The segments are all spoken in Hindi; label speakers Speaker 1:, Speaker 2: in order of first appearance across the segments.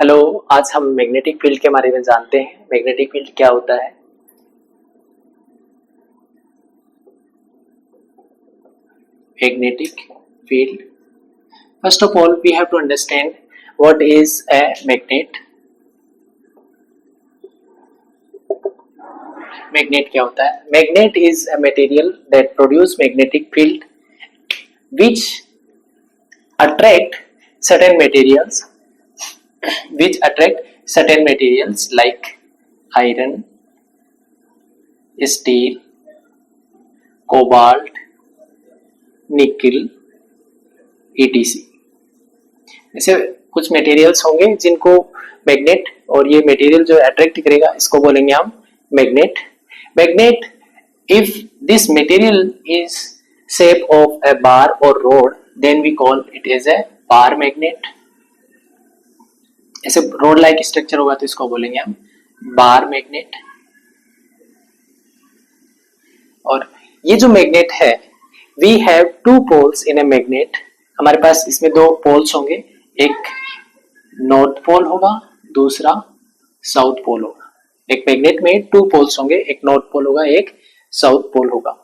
Speaker 1: हेलो। आज हम मैग्नेटिक फील्ड के बारे में जानते हैं। मैग्नेटिक फील्ड क्या होता है? Magnetic field. First of all, we have to understand what is a magnet. Magnet क्या होता है? Magnet is a material that produce magnetic field which attract certain materials like iron, steel, cobalt, nickel, etc. ऐसे कुछ मटेरियल्स होंगे जिनको मैग्नेट, और ये मटेरियल जो अट्रैक्ट करेगा इसको बोलेंगे हम magnet. Magnet, if this material is shape of a bar और rod, then we call it as a bar magnet. ऐसे रोड लाइक स्ट्रक्चर होगा तो इसको बोलेंगे हम बार मैग्नेट। और ये जो मैग्नेट है, we have two poles in a magnet. हमारे पास इसमें दो पोल्स होंगे, एक नॉर्थ पोल होगा, दूसरा साउथ पोल होगा। एक मैग्नेट में टू पोल्स होंगे, एक नॉर्थ पोल होगा, एक साउथ पोल होगा।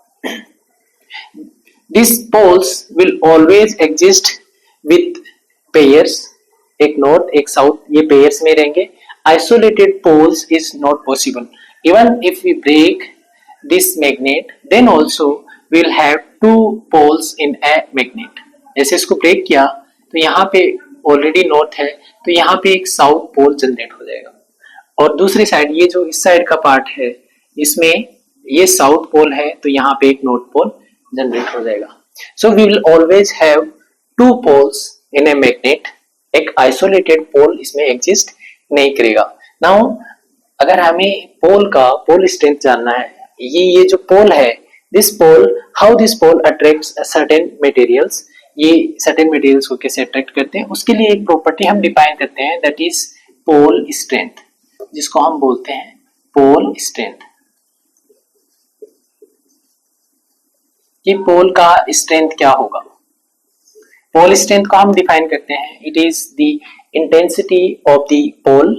Speaker 1: These poles will always exist with pairs, एक नॉर्थ एक साउथ, ये पेयर्स में रहेंगे। Isolated poles is not possible. Even if we break this magnet, then also we'll have two poles in a magnet. जैसे इसको ब्रेक किया तो यहाँ पे ऑलरेडी नॉर्थ है, तो यहाँ पे एक साउथ पोल जनरेट हो जाएगा, और दूसरी साइड ये जो इस साइड का पार्ट है इसमें ये साउथ पोल है, तो यहाँ पे एक नॉर्थ पोल जनरेट हो जाएगा। So we will always have two poles in a magnet. एक आइसोलेटेड पोल इसमें एग्जिस्ट नहीं करेगा। नाउ अगर हमें पोल स्ट्रेंथ जानना है, ये जो पोल है, this pole, how this pole attracts certain materials, ये certain materials को कैसे attract करते हैं, उसके लिए एक प्रॉपर्टी हम डिफाइन करते हैं, that is pole strength, जिसको हम बोलते हैं pole strength। ये पोल का स्ट्रेंथ क्या होगा? पोल स्ट्रेंथ को हम डिफाइन करते हैं, it is the intensity of the pole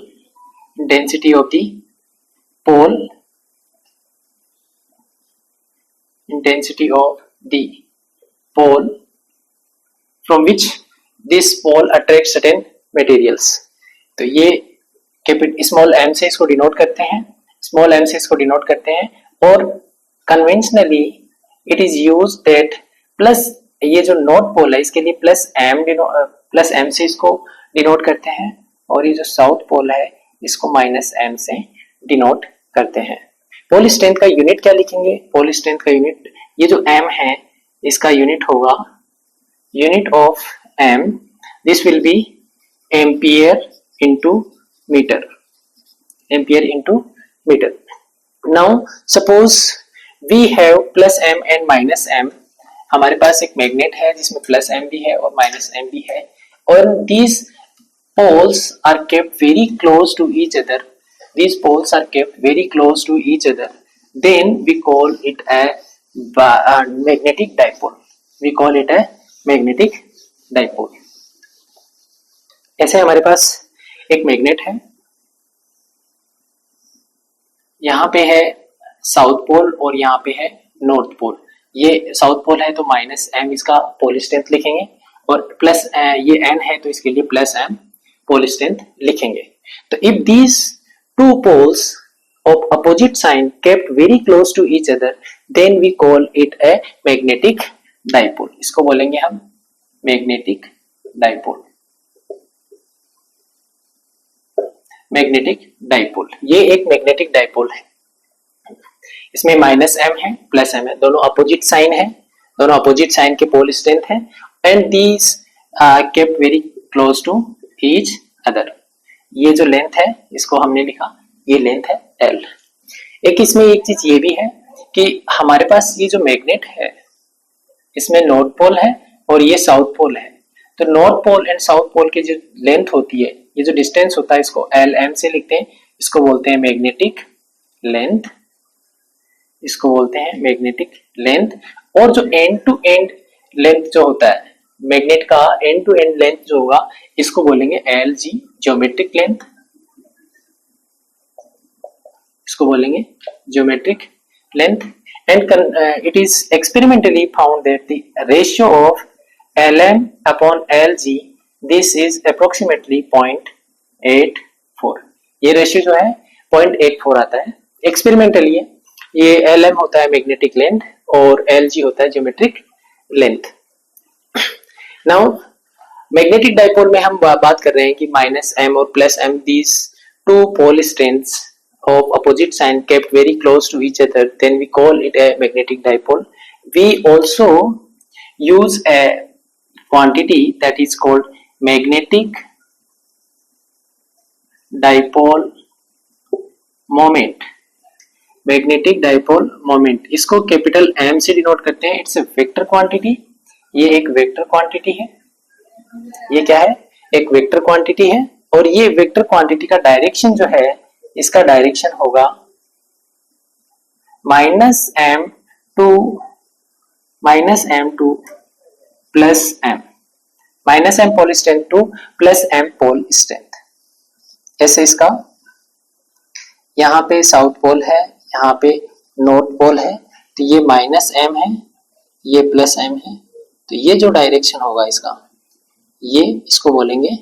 Speaker 1: from which this pole attracts certain materials। तो ये स्मॉल m से इसको डिनोट करते हैं, और conventionally it is use that plus, ये जो नॉर्थ पोल है इसके लिए प्लस m से इसको डिनोट करते हैं, और ये जो साउथ पोल है इसको माइनस m से डिनोट करते हैं। पोल स्ट्रेंथ का यूनिट क्या लिखेंगे? पोल स्ट्रेंथ का यूनिट, ये जो m है इसका यूनिट होगा, unit of m, this will be ampere into metre. Now suppose we have plus m and minus m। हमारे पास एक मैग्नेट है जिसमें प्लस m भी है और माइनस m भी है, और these poles are kept very close to each other. Then we call it a magnetic dipole। ऐसे हमारे पास एक मैग्नेट है, यहाँ पे है साउथ पोल और यहाँ पे है नॉर्थ पोल। ये साउथ पोल है तो माइनस m इसका पोल स्ट्रेंथ लिखेंगे, और प्लस ये n है तो इसके लिए प्लस m पोल स्ट्रेंथ लिखेंगे। तो if these two poles of opposite sign kept very close to each other, then we call it a magnetic dipole। इसको बोलेंगे हम magnetic dipole। ये एक मैग्नेटिक डाइपोल है, इसमें माइनस m है प्लस m है, दोनों अपोजिट साइन है, दोनों अपोजिट साइन के पोल स्ट्रेंथ है, and these kept very close to each other. ये जो लेंथ है इसको हमने लिखा, ये लेंथ है L। एक इसमें एक चीज ये भी है कि हमारे पास ये जो मैग्नेट है इसमें नॉर्थ पोल है और ये साउथ पोल है, तो north pole and south pole की जो लेंथ होती है, ये जो डिस्टेंस होता है, इसको LM से लिखते हैं, इसको बोलते हैं मैग्नेटिक लेंथ। और जो एंड टू एंड लेंथ जो होता है मैग्नेट का एंड टू एंड लेंथ जो होगा इसको बोलेंगे LG, ज्योमेट्रिक लेंथ, इसको बोलेंगे geometric length. And it is experimentally found that the ratio of Lm upon Lg this is approximately 0.84. ये रेशियो जो है 0.84 आता है एक्सपेरिमेंटली. ये Lm होता है मैग्नेटिक लेंथ और Lg होता है geometric length. Now magnetic dipole में हम बात कर रहे हैं कि -m और +m these two pole strengths of opposite sign kept very close to each other, then we call it a magnetic dipole. We also use a quantity that is called magnetic dipole moment. Magnetic dipole moment, इसको कैपिटल M से डिनोट करते हैं. It's a vector quantity. ये एक वेक्टर क्वांटिटी है. ये क्या है? एक वेक्टर क्वांटिटी है. और ये वेक्टर क्वांटिटी का डायरेक्शन जो है इसका डायरेक्शन होगा -m to +m, -m pole strength to +m pole strength. ऐसे इसका यहाँ पे साउथ पोल है, यहाँ पे नॉर्थ पोल है, तो ये -m है, ये +m है. तो ये जो डायरेक्शन होगा इसका, ये इसको बोलेंगे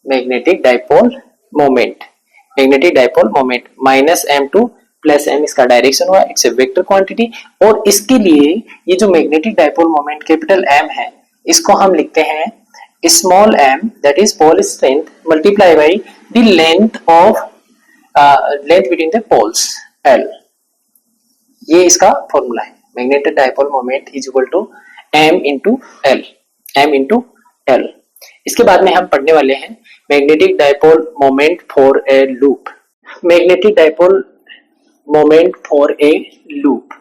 Speaker 1: magnetic dipole moment. Magnetic dipole moment -m to +m इसका डायरेक्शन हुआ. It's a vector quantity. और इसके लिए ये जो magnetic dipole moment capital M है इसको हम लिखते हैं small m, that is pole strength multiply by the length of length between the poles L. ये इसका फॉर्मूला है. Magnetic dipole moment is equal to m into L, m into L. इसके बाद में हम पढ़ने वाले हैं magnetic dipole moment for a loop. Magnetic dipole moment for a loop.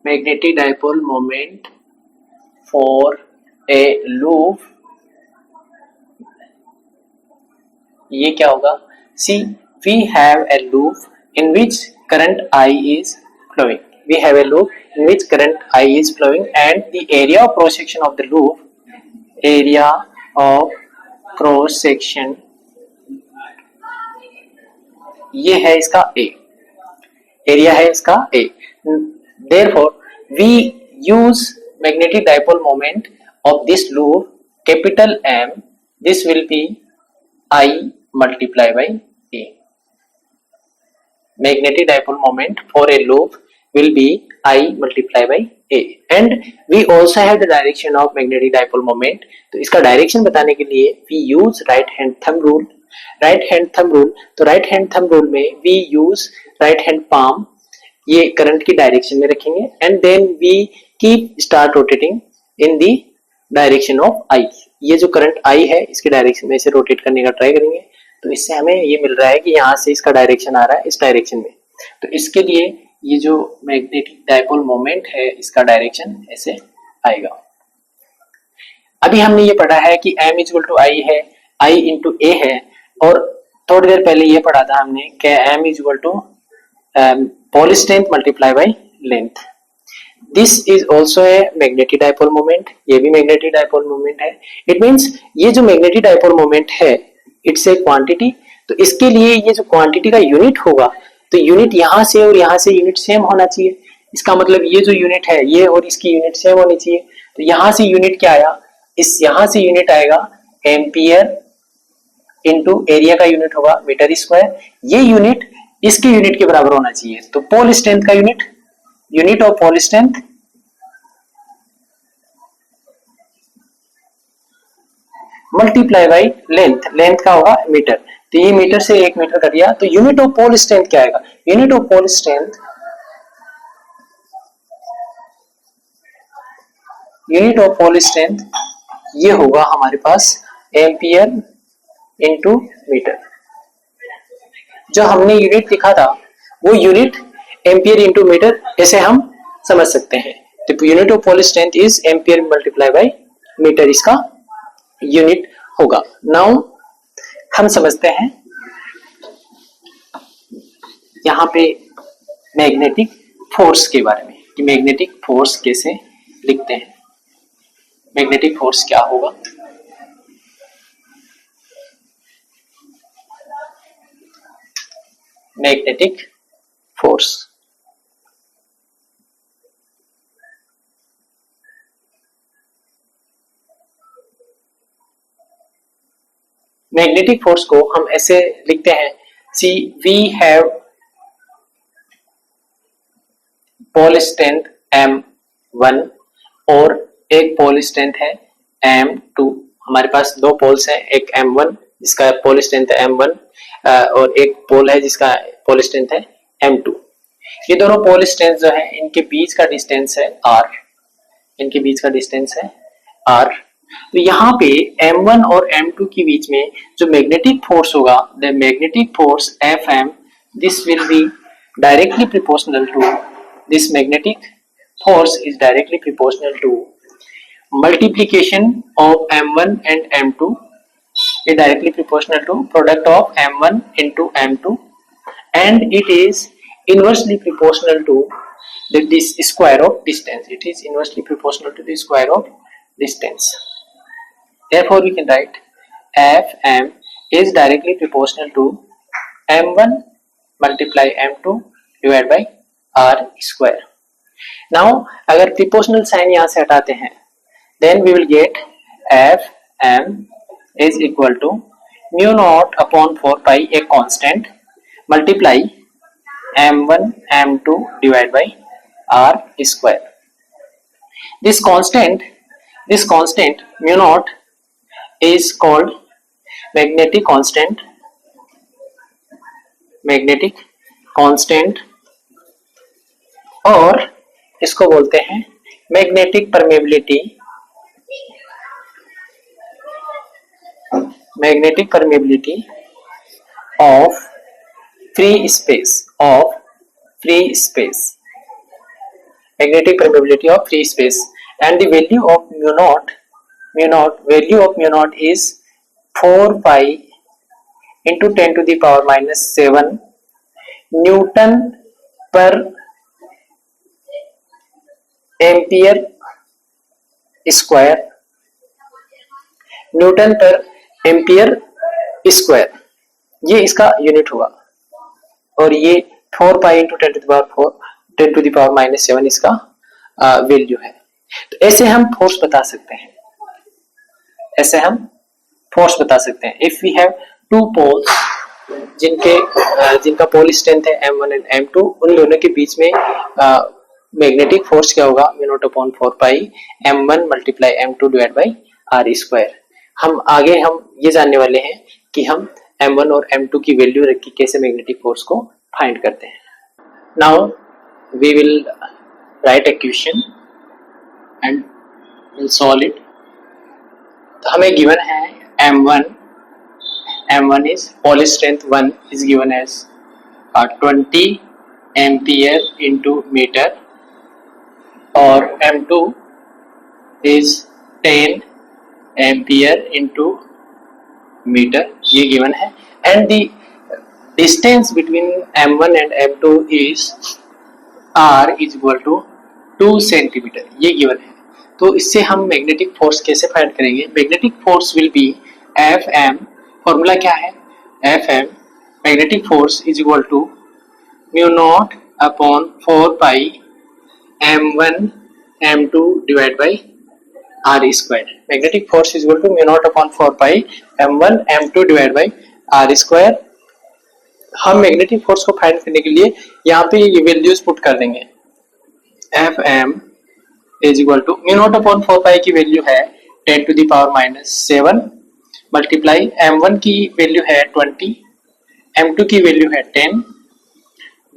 Speaker 1: Magnetic dipole moment for a loop. ये क्या होगा? See, we have a loop in which current I is flowing. We have a loop in which current I is flowing and the area of cross section of the loop, area of cross section, ये है इसका A, एरिया है इसका A. Therefore, we use magnetic dipole moment of this loop capital M. This will be I multiplied by A. Magnetic dipole moment for a loop will be I multiplied by A. And we also have the direction of magnetic dipole moment. तो इसका डायरेक्शन बताने के लिए we use right hand thumb rule. right hand thumb rule, तो right hand thumb rule में we use right hand palm, ये करंट की डायरेक्शन में रखेंगे and then we keep start rotating in the direction of I. ये जो करंट I है इसके डायरेक्शन में इसे रोटेट करने का ट्राई करेंगे. तो इससे हमें ये मिल रहा है कि यहाँ से इसका डायरेक्शन आ रहा है इस डायरेक्शन में. तो इसके लिए ये जो मैग्नेटिक डाइपोल मोमेंट है इसका डायरेक्शन ऐसे आएगा. अभी हमने ये पढ़ा है कि M इक्वल टू I है, I इंटू A है. और थोड़ी देर पहले ये पढ़ा था हमने कि M equal to pole strength multiply by length. This is also a magnetic dipole moment. ये भी मैग्नेटिक डाइपोल मोमेंट है. इट मीन्स ये जो मैग्नेटिक डाइपोल मोमेंट है इट्स ए क्वांटिटी. तो इसके लिए ये जो क्वांटिटी का यूनिट होगा तो यूनिट यहाँ से और यहाँ से यूनिट सेम होना चाहिए. इसका मतलब ये जो यूनिट है ये और इसकी यूनिट सेम होनी चाहिए. तो यहाँ से यूनिट क्या आया? इस यहाँ से यूनिट आएगा एम्पियर इनटू एरिया का यूनिट होगा मीटर स्क्वायर. ये यूनिट इसके यूनिट के बराबर होना चाहिए. तो पोल स्ट्रेंथ का unit of pole strength multiply by length. Length का होगा मीटर. तो ये मीटर से 1 मीटर कर दिया. तो यूनिट ऑफ पोल स्ट्रेंथ क्या आएगा? Unit of pole strength, unit of pole strength ये होगा हमारे पास एम्पियर इनटू मीटर. जो हमने यूनिट लिखा था वो यूनिट एम्पियर इनटू मीटर ऐसे हम समझ सकते हैं. तो unit of pole strength is ampere multiply by metre, इसका यूनिट होगा. नाउ हम समझते हैं यहाँ पे मैग्नेटिक फोर्स के बारे में कि मैग्नेटिक फोर्स कैसे लिखते हैं। मैग्नेटिक फोर्स क्या होगा? मैग्नेटिक फोर्स मैग्नेटिक फोर्स को हम ऐसे लिखते हैं, see we have pole strength M1 और एक पोल स्ट्रेंथ है M2। हमारे पास दो पोल्स हैं, एक M1 जिसका पोल स्ट्रेंथ है M1 और एक पोल है जिसका पोल स्ट्रेंथ है M2। ये दोनों पोल स्ट्रेंथ जो है इनके बीच का डिस्टेंस है R, इनके बीच का डिस्टेंस है R। तो यहाँ पे M1 और M2 के बीच में जो मैग्नेटिक फोर्स होगा, the magnetic force Fm, this will be directly proportional to, this magnetic force is directly proportional to multiplication of M1 and M2 is directly proportional to product of M1 into M2 and it is inversely proportional to this square of distance. It is inversely proportional to the square of distance. Therefore we can write Fm is directly proportional to M1 multiply M2 divided by R square. Now अगर प्रिपोर्शनल साइन यहाँ से हटाते हैं, then we will get Fm is equal to mu naught upon 4 pi a constant multiply M1 M2 divided by R square. This constant mu naught is called magnetic constant और इसको बोलते हैं magnetic permeability of free space magnetic permeability of free space and the value of mu naught is 4 pi into 10 to the power minus 7 Newton per ampere square, newton per ampere square, ये इसका यूनिट होगा और ये 4 pi into 10 to the power minus 7 इसका वैल्यू है। तो ऐसे हम फोर्स बता सकते हैं, if we have two poles जिनका पोल स्ट्रेंथ है M1 एंड M2, उन दोनों के बीच में मैग्नेटिक फोर्स क्या होगा, mu naught upon 4 pi M1 multiply M2 divide by R square. हम ये जानने वाले हैं कि हम M1 और M2 की वैल्यू रख के कैसे मैग्नेटिक फोर्स को फाइंड करते हैं। Now we will write equation and will solve it. तो हमें गिवन है M1 is pole strength 1 is given as 20 ampere into metre और M2 is 10 ampere into metre, ये गिवन है and the distance between M1 and M2 is R is equal to 2 centimetre, ये गिवन है। तो इससे हम मैग्नेटिक फोर्स कैसे फाइंड करेंगे? Magnetic force will be Fm, formula क्या है? Fm magnetic force is equal to mu naught upon 4 pi M1 M2 divide by R square. Magnetic force is equal to mu naught upon 4 pi M1 M2 divide by R square. हम मैग्नेटिक फोर्स को फाइंड करने के लिए यहाँ पे ये वैल्यूज पुट कर देंगे। Fm is equal to mu naught upon 4 pi की वैल्यू है 10 to the power minus 7 multiply M1 की वैल्यू है 20, M2 की वैल्यू है 10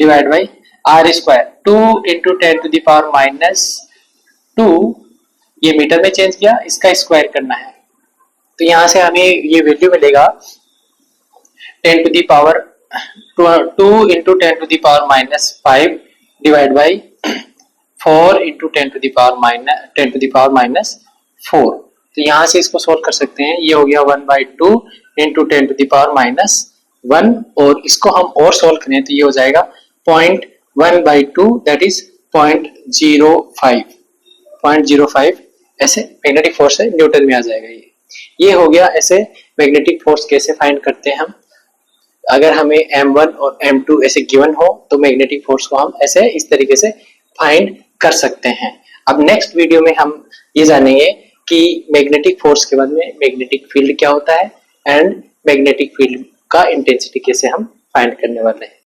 Speaker 1: divide by R square. 2 into 10 to the power minus 2, ये मीटर में चेंज किया, इसका स्क्वायर करना है तो यहाँ से हमें ये वैल्यू मिलेगा 10 to the power 2 into 10 to the power minus 5 divide by 4 into 10 to the power minus 4। तो यहाँ से इसको सोल्व कर सकते हैं, ये हो गया 1/2 into 10 to the power minus 1 और इसको हम और सोल्व करें तो ये हो जाएगा 0.1 1/2 दैट इज 0.05 0.05 ऐसे मैग्नेटिक फोर्स है, न्यूटन में आ जाएगा। ये हो गया ऐसे मैग्नेटिक फोर्स कैसे फाइंड करते हैं हम। अगर हमें m1 और m2 ऐसे गिवन हो तो मैग्नेटिक फोर्स को हम ऐसे इस तरीके से फाइंड कर सकते हैं। अब नेक्स्ट वीडियो में हम ये जानेंगे कि मैग्नेटिक फोर्स के बाद में मैग्नेटिक फील्ड क्या होता है एंड मैग्नेटिक फील्ड का इंटेंसिटी कैसे हम फाइंड करने वाले हैं।